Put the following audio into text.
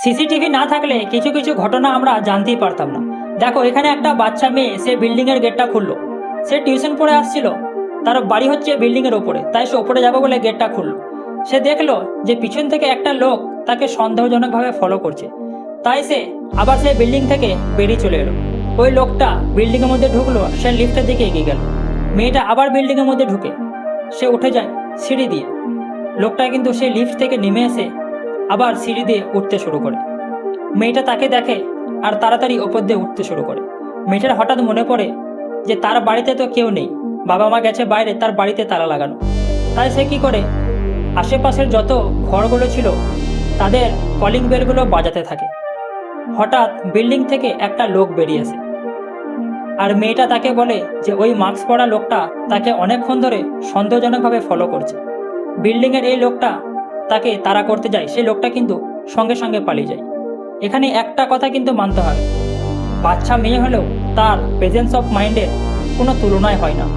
CCTV না থাকলে কিছু কিছু ঘটনা আমরা জানতেই পারতাম না। দেখো, এখানে একটা বাচ্চা মেয়ে সে বিল্ডিংয়ের গেটটা খুললো। সে টিউশন পড়ে আসছিল, তার বাড়ি হচ্ছে বিল্ডিংয়ের ওপরে, তাই সে ওপরে যাবে বলে গেটটা খুললো। সে দেখলো যে পিছন থেকে একটা লোক তাকে সন্দেহজনকভাবে ফলো করছে, তাই সে আবার সেই বিল্ডিং থেকে বেরিয়ে চলে এলো। ওই লোকটা বিল্ডিংয়ের মধ্যে ঢুকলো, সে লিফটের দিকে এগিয়ে গেল। মেয়েটা আবার বিল্ডিংয়ের মধ্যে ঢুকে সে উঠে যায় সিঁড়ি দিয়ে। লোকটা কিন্তু সে লিফট থেকে নেমে এসে আবার সিঁড়ি দিয়ে উঠতে শুরু করে। মেয়েটা তাকে দেখে আর তাড়াতাড়ি ওপর দিয়ে উঠতে শুরু করে। মেয়েটার হঠাৎ মনে পড়ে যে তার বাড়িতে তো কেউ নেই, বাবা মা গেছে বাইরে, তার বাড়িতে তালা লাগানো। তাই সে কি করে আশেপাশের যত ঘরগুলো ছিল তাদের কলিং বেলগুলো বাজাতে থাকে। হঠাৎ বিল্ডিং থেকে একটা লোক বেরিয়ে আসে আর মেয়েটা তাকে বলে যে ওই মাস্ক পরা লোকটা তাকে অনেকক্ষণ ধরে সন্দেহজনকভাবে ফলো করছে। বিল্ডিংয়ের এই লোকটা তাকে তাড়া করতে যায়, সেই লোকটা কিন্তু সঙ্গে সঙ্গে পালিয়ে যায়। এখানে একটা কথা কিন্তু মানতে হবে, বাচ্চা মেয়ে হলেও তার প্রেজেন্স অফ মাইন্ডের কোনো তুলনায় হয় না।